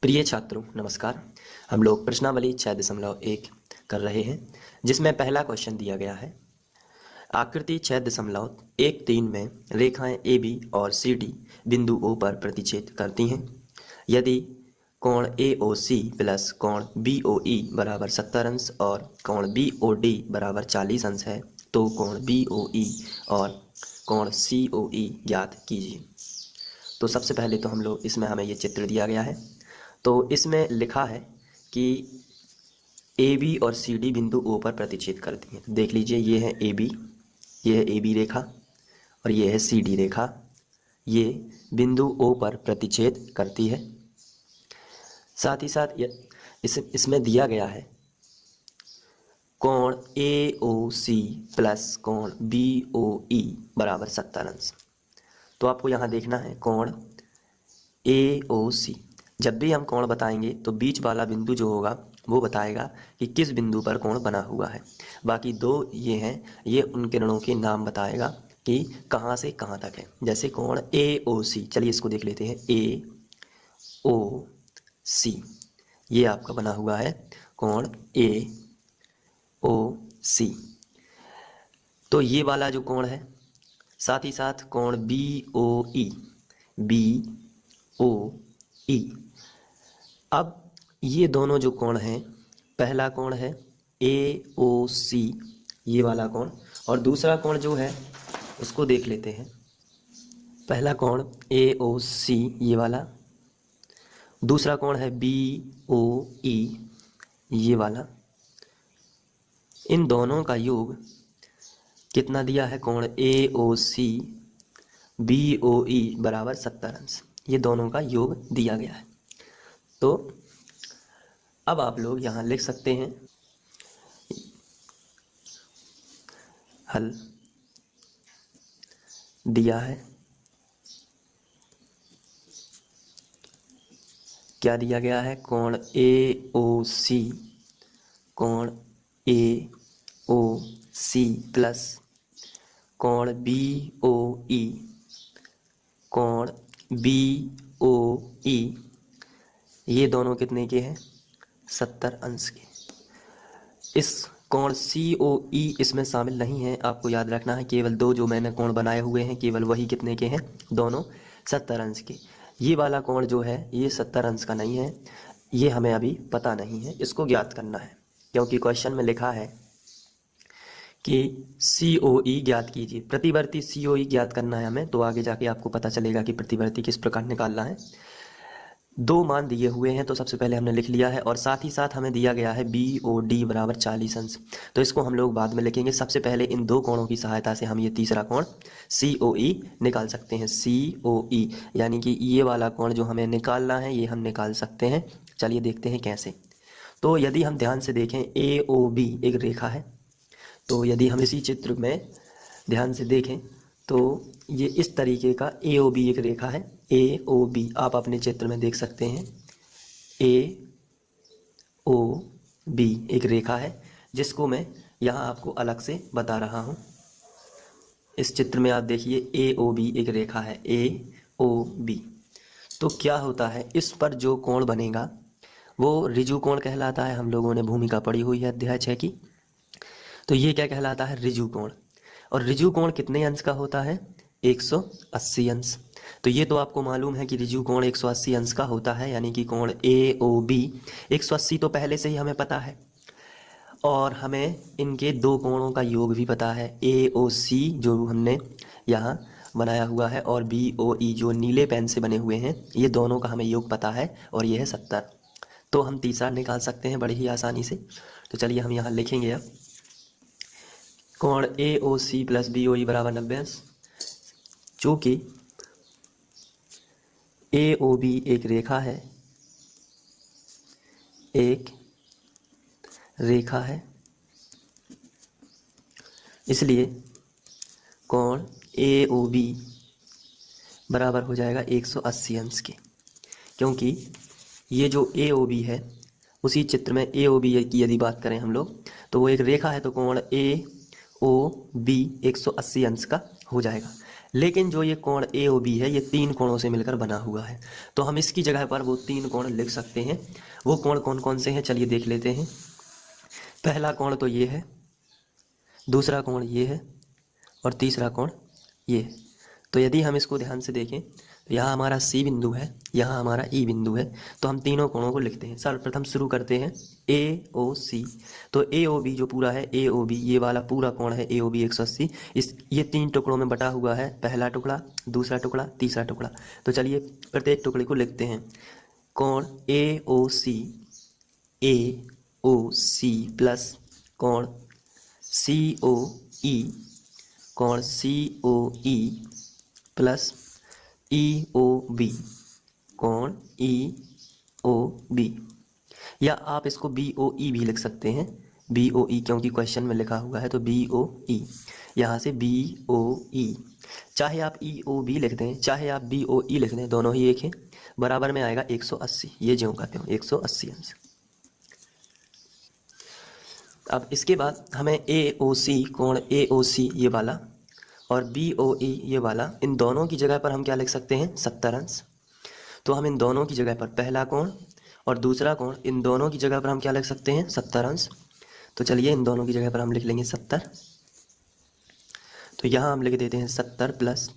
प्रिय छात्रों नमस्कार। हम लोग प्रश्नावली 6.1 कर रहे हैं, जिसमें पहला क्वेश्चन दिया गया है। आकृति 6.13 में रेखाएं ए बी और सी डी बिंदु ओ पर प्रतिच्छेद करती हैं। यदि कोण ए ओ सी प्लस कोण बी ओ ई बराबर 70 अंश और कोण बी ओ डी बराबर 40 अंश है, तो कोण बी ओ ई और कोण सी ओ ई ज्ञात कीजिए। तो सबसे पहले तो हम लोग इसमें हमें ये चित्र दिया गया है, तो इसमें लिखा है कि ए बी और सी डी बिंदु ओ पर प्रतिच्छेद करती हैं। देख लीजिए, ये है ए बी, ये है ए बी रेखा और ये है सी डी रेखा। ये बिंदु ओ पर प्रतिच्छेद करती है। साथ ही साथ इसमें दिया गया है कोण ए ओ सी प्लस कोण बी ओ ई बराबर 70 अंश। तो आपको यहाँ देखना है कोण ए ओ सी। जब भी हम कोण बताएंगे तो बीच वाला बिंदु जो होगा वो बताएगा कि किस बिंदु पर कोण बना हुआ है। बाकी दो ये हैं, ये उन किरणों के नाम बताएगा कि कहाँ से कहाँ तक है। जैसे कोण ए ओ सी, चलिए इसको देख लेते हैं। ए ओ सी, ये आपका बना हुआ है कोण ए ओ सी। तो ये वाला जो कोण है, साथ ही साथ कोण बी ओ ई, बी ओ ई। अब ये दोनों जो कोण हैं, पहला कोण है ए ओ सी, ये वाला कोण, और दूसरा कोण जो है उसको देख लेते हैं। पहला कोण ए ओ सी ये वाला, दूसरा कोण है बी ओ ई ये वाला। इन दोनों का योग कितना दिया है? कोण ए ओ सी बी ओ ई बराबर 70 अंश। ये दोनों का योग दिया गया है। तो अब आप लोग यहाँ लिख सकते हैं हल दिया है। क्या दिया गया है? कोण ए ओ सी, कोण ए ओ सी प्लस कोण बी ओ ई, कोण बी ओ ई, ये दोनों कितने के हैं? 70 अंश के। इस कोण सी ओ ई इसमें शामिल नहीं है, आपको याद रखना है। केवल दो जो मैंने कोण बनाए हुए हैं, केवल वही कितने के हैं? दोनों 70 अंश के। ये वाला कोण जो है ये 70 अंश का नहीं है, ये हमें अभी पता नहीं है, इसको ज्ञात करना है। क्योंकि क्वेश्चन में लिखा है कि सी ओ ई ज्ञात कीजिए, प्रतिवर्ती सी ओ ई ज्ञात करना है हमें। तो आगे जाके आपको पता चलेगा कि प्रतिवर्ती किस प्रकार निकालना है। दो मान दिए हुए हैं, तो सबसे पहले हमने लिख लिया है, और साथ ही साथ हमें दिया गया है बी ओ डी बराबर 40 अंश। तो इसको हम लोग बाद में लिखेंगे। सबसे पहले इन दो कोणों की सहायता से हम ये तीसरा कोण सी ओ ई निकाल सकते हैं। सी ओ ई यानी कि ये वाला कोण जो हमें निकालना है, ये हम निकाल सकते हैं। चलिए देखते हैं कैसे। तो यदि हम ध्यान से देखें, ए ओ बी एक रेखा है। तो यदि हम इसी चित्र में ध्यान से देखें तो ये इस तरीके का ए ओ बी एक रेखा है। ए ओ बी आप अपने चित्र में देख सकते हैं। ए ओ बी एक रेखा है, जिसको मैं यहाँ आपको अलग से बता रहा हूँ। इस चित्र में आप देखिए ए ओ बी एक रेखा है, ए ओ बी। तो क्या होता है, इस पर जो कोण बनेगा वो ऋजु कोण कहलाता है। हम लोगों ने भूमिका पढ़ी हुई है अध्याय 6 की। तो ये क्या कहलाता है? ऋजु कोण। और ऋजु कोण कितने अंश का होता है? 180 अंश। तो ये तो आपको मालूम है कि ऋजु कोण 180 अंश का होता है, यानी कि कोण ए ओ बी 180 तो पहले से ही हमें पता है। और हमें इनके दो कोणों का योग भी पता है। ए ओ सी जो हमने यहाँ बनाया हुआ है, और बी ओ ई जो नीले पेन से बने हुए हैं, ये दोनों का हमें योग पता है, और ये है 70। तो हम तीसरा निकाल सकते हैं बड़ी ही आसानी से। तो चलिए हम यहाँ लिखेंगे अब कोण ए ओ सी प्लस बी ओ ई बराबर 90 अंश। चूँकि ए ओ बी एक रेखा है, एक रेखा है, इसलिए कोण ए ओ बी बराबर हो जाएगा 180 अंश के। क्योंकि ये जो ए ओ बी है, उसी चित्र में ए ओ बी की यदि बात करें हम लोग, तो वो एक रेखा है। तो कोण ए ओ बी 180 अंश का हो जाएगा। लेकिन जो ये कोण ए ओ बी है ये 3 कोणों से मिलकर बना हुआ है, तो हम इसकी जगह पर वो 3 कोण लिख सकते हैं। वो कोण कौन कौन से हैं चलिए देख लेते हैं। पहला कोण तो ये है, दूसरा कोण ये है और तीसरा कोण ये है। तो यदि हम इसको ध्यान से देखें तो यहाँ हमारा सी बिंदु है, यहाँ हमारा ई बिंदु है, तो हम तीनों कोणों को लिखते हैं। सर्वप्रथम शुरू करते हैं ए ओ सी। तो ए ओ बी जो पूरा है, ए ओ बी ये वाला पूरा कोण है ए ओ बी 180, इस ये 3 टुकड़ों में बटा हुआ है, पहला टुकड़ा, दूसरा टुकड़ा, तीसरा टुकड़ा। तो चलिए प्रत्येक टुकड़े को लिखते हैं। कोण ए ओ सी प्लस कोण सी ओ ई, कोण सी ओ ई प्लस ई ओ बी, कोण ई ओ बी, या आप इसको बी ओ ई भी लिख सकते हैं। बी ओ ई क्योंकि क्वेश्चन में लिखा हुआ है, तो बी ओ ई, यहाँ से बी ओ ई। चाहे आप ई ओ बी लिख दें, चाहे आप बी ओ ई लिख दें, दोनों ही एक है। बराबर में आएगा 180, ये जो कहते हो 180 अंश। अब इसके बाद हमें ए ओ सी, कोण ए ओ सी ये वाला और बी ओ ई ये वाला, इन दोनों की जगह पर हम क्या लिख सकते हैं 70 अंश। तो हम इन दोनों की जगह पर पहला कोण और दूसरा कोण, इन दोनों की जगह पर हम क्या लिख सकते हैं 70 अंश। तो चलिए इन दोनों की जगह पर हम लिख लेंगे 70। तो यहाँ हम लिख देते हैं 70 प्लस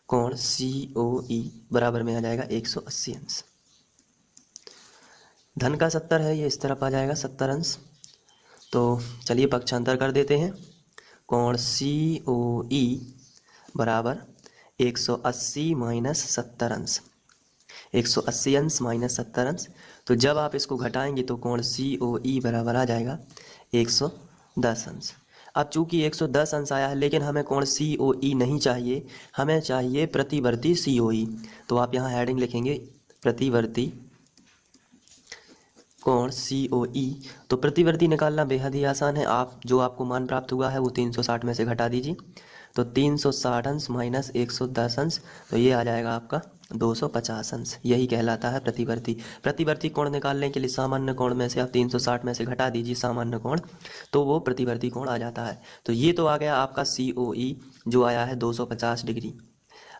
कोण सी ओ ई बराबर में आ जाएगा 180 अंश। धन का 70 है, ये इस तरफ आ जाएगा 70 अंश। तो चलिए पक्षांतर कर देते हैं। कोण सी ओ ई बराबर 180 माइनस 70 अंश, 180 अंश माइनस 70 अंश। तो जब आप इसको घटाएंगे तो कोण सी ओ ई बराबर आ जाएगा 110 अंश। अब चूंकि 110 अंश आया है, लेकिन हमें कोण सी ओ ई नहीं चाहिए, हमें चाहिए प्रतिवर्ती सी ओ ई। तो आप यहाँ हेडिंग लिखेंगे प्रतिवर्ती कोण सी ओ ई। तो प्रतिवर्ती निकालना बेहद ही आसान है। आप जो आपको मान प्राप्त हुआ है वो 360 में से घटा दीजिए। तो 360 अंश माइनस 110 अंश, तो ये आ जाएगा आपका 250 अंश। यही कहलाता है प्रतिवर्ती। प्रतिवर्ती कोण निकालने के लिए सामान्य कोण में से आप 360 में से घटा दीजिए सामान्य कोण, तो वो प्रतिवर्ती कोण आ जाता है। तो ये तो आ गया आपका सी ओ ई जो आया है 250 डिग्री।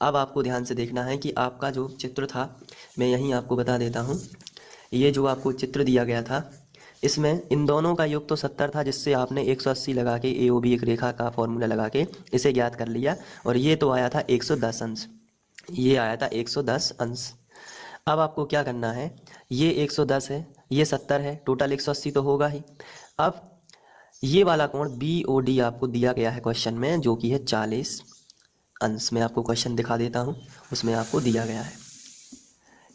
अब आपको ध्यान से देखना है कि आपका जो चित्र था, मैं यहीं आपको बता देता हूँ। ये जो आपको चित्र दिया गया था, इसमें इन दोनों का योग तो 70 था, जिससे आपने 180 लगा के ए ओ बी एक रेखा का फॉर्मूला लगा के इसे ज्ञात कर लिया। और ये तो आया था 110 अंश, ये आया था 110 अंश। अब आपको क्या करना है, ये 110 है, ये 70 है, टोटल 180 तो होगा ही। अब ये वाला कोण बी ओ डी आपको दिया गया है क्वेश्चन में, जो कि है 40 अंश। मैं आपको क्वेश्चन दिखा देता हूँ, उसमें आपको दिया गया है।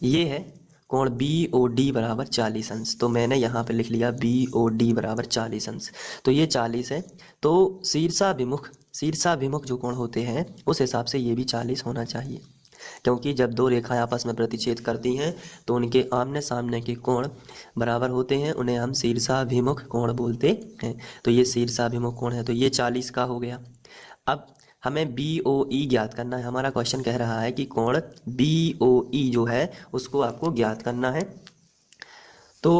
ये है कोण बी ओ डी बराबर 40 अंश। तो मैंने यहाँ पे लिख लिया बी ओ डी बराबर 40 अंश। तो ये 40 है, तो शीर्षाभिमुख जो कोण होते हैं उस हिसाब से ये भी 40 होना चाहिए, क्योंकि जब दो रेखाएं आपस में प्रतिच्छेद करती हैं तो उनके आमने सामने के कोण बराबर होते हैं, उन्हें हम शीर्षाभिमुख कोण बोलते हैं। तो ये शीर्षाभिमुख कोण है, तो ये 40 का हो गया। अब हमें बी ओ ई ज्ञात करना है। हमारा क्वेश्चन कह रहा है कि कोण बी ओ ई जो है उसको आपको ज्ञात करना है। तो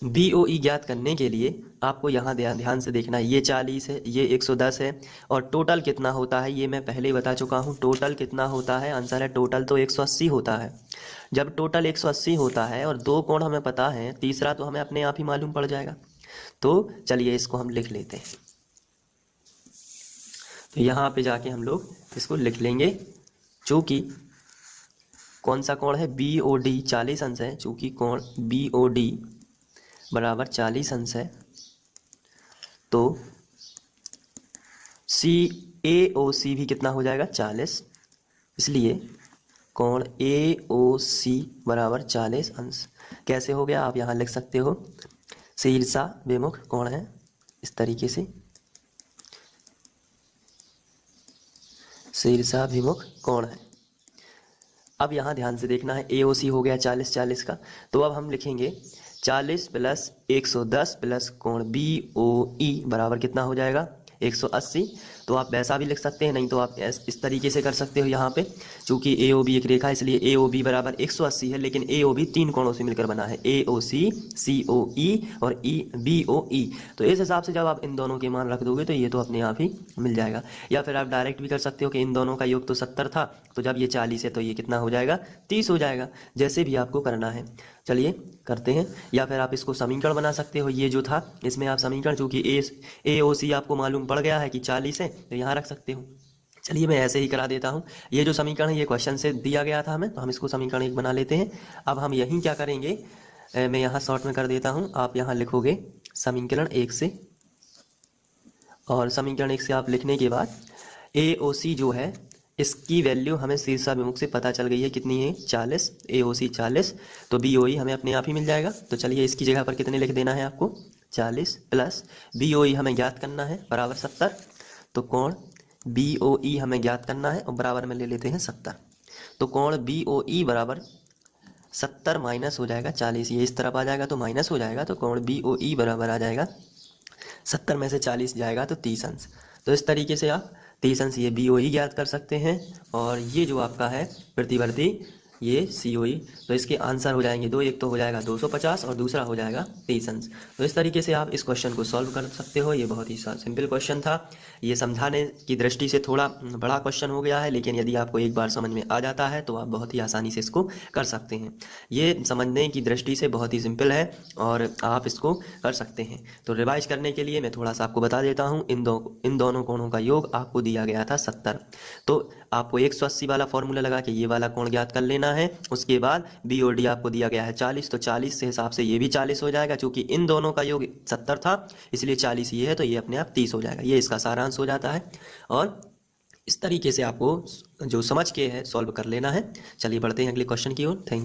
बी ओ ई ज्ञात करने के लिए आपको यहाँ ध्यान से देखना है, ये 40 है, ये 110 है, और टोटल कितना होता है ये मैं पहले ही बता चुका हूँ। टोटल कितना होता है, आंसर है टोटल तो 180 होता है। जब टोटल 180 होता है और दो कोण हमें पता है, तीसरा तो हमें अपने आप ही मालूम पड़ जाएगा। तो चलिए इसको हम लिख लेते हैं। तो यहाँ पे जाके हम लोग इसको लिख लेंगे। चूँकि कौन सा कोण है, बी ओ डी 40 अंश है, चूँकि कोण बी ओ डी बराबर 40 अंश है, तो सी ए ओ सी भी कितना हो जाएगा 40। इसलिए कोण ए ओ सी बराबर 40 अंश। कैसे हो गया आप यहाँ लिख सकते हो, शीर्षाभिमुख कोण है इस तरीके से, शीर्षाभिमुख कोण है। अब यहाँ ध्यान से देखना है, ए ओ सी हो गया 40 का। तो अब हम लिखेंगे 40 प्लस 110 प्लस कोण बी ओ ई बराबर कितना हो जाएगा 180। तो आप वैसा भी लिख सकते हैं, नहीं तो आप इस तरीके से कर सकते हो। यहाँ पे चूंकि ए ओ बी एक रेखा है इसलिए ए ओ बी बराबर 180 है, लेकिन ए ओ बी 3 कोणों से मिलकर बना है, ए ओ सी, सी ओ ई और ई बी ओ ई। तो इस हिसाब से जब आप इन दोनों के मान रख दोगे तो ये तो अपने आप ही मिल जाएगा। या फिर आप डायरेक्ट भी कर सकते हो कि इन दोनों का योग तो 70 था, तो जब ये 40 है तो ये कितना हो जाएगा, 30 हो जाएगा। जैसे भी आपको करना है, चलिए करते हैं। या फिर आप इसको समीकरण बना सकते हो, ये जो था इसमें आप समीकरण, चूंकि ए ओ सी आपको मालूम पड़ गया है कि 40 है, तो यहाँ रख सकते हो। चलिए मैं ऐसे ही करा देता हूँ। ये जो समीकरण है ये क्वेश्चन से दिया गया था हमें, तो हम इसको समीकरण 1 बना लेते हैं। अब हम यहीं क्या करेंगे, मैं यहाँ शॉर्ट में कर देता हूँ, आप यहाँ लिखोगे समीकरण 1 से, और समीकरण 1 से आप लिखने के बाद ए ओ सी जो है इसकी वैल्यू हमें शीर्षाभिमुख से पता चल गई है, कितनी है, 40, ए ओ सी 40, तो बी ओ ई हमें अपने आप ही मिल जाएगा। तो चलिए इसकी जगह पर कितने लिख देना है आपको, 40 प्लस बी ओ ई हमें ज्ञात करना है बराबर 70, तो कोण बी ओ ई हमें ज्ञात करना है और बराबर में ले लेते हैं 70। तो कोण बी ओ ई बराबर 70 माइनस हो जाएगा 40, ये इस तरफ आ जाएगा तो माइनस हो जाएगा, तो कोण बी ओ ई बराबर आ जाएगा 70 में से 40 जाएगा तो 30 अंश। तो इस तरीके से आप 30 अंश ये बी ओ ई ज्ञात कर सकते हैं, और ये जो आपका है प्रतिवर्ती ये सी ओ ई, तो इसके आंसर हो जाएंगे दो, एक तो हो जाएगा 250 और दूसरा हो जाएगा 30 अंश। तो इस तरीके से आप इस क्वेश्चन को सॉल्व कर सकते हो। ये बहुत ही सिंपल क्वेश्चन था, ये समझाने की दृष्टि से थोड़ा बड़ा क्वेश्चन हो गया है, लेकिन यदि आपको एक बार समझ में आ जाता है तो आप बहुत ही आसानी से इसको कर सकते हैं। ये समझने की दृष्टि से बहुत ही सिंपल है और आप इसको कर सकते हैं। तो रिवाइज करने के लिए मैं थोड़ा सा आपको बता देता हूँ, इन दोनों कोणों का योग आपको दिया गया था 70, तो आपको 180 वाला फॉर्मूला लगा के ये वाला कोण ज्ञात कर लेना है। उसके बाद बी और डी आपको दिया गया है 40, तो 40 से हिसाब से ये भी 40 हो जाएगा, क्योंकि इन दोनों का योग 70 था इसलिए 40 ये है, तो ये अपने आप 30 हो जाएगा। ये इसका सारांश हो जाता है, और इस तरीके से आपको जो समझ के है सॉल्व कर लेना है। चलिए बढ़ते हैं अगले क्वेश्चन की ओर। Thank you.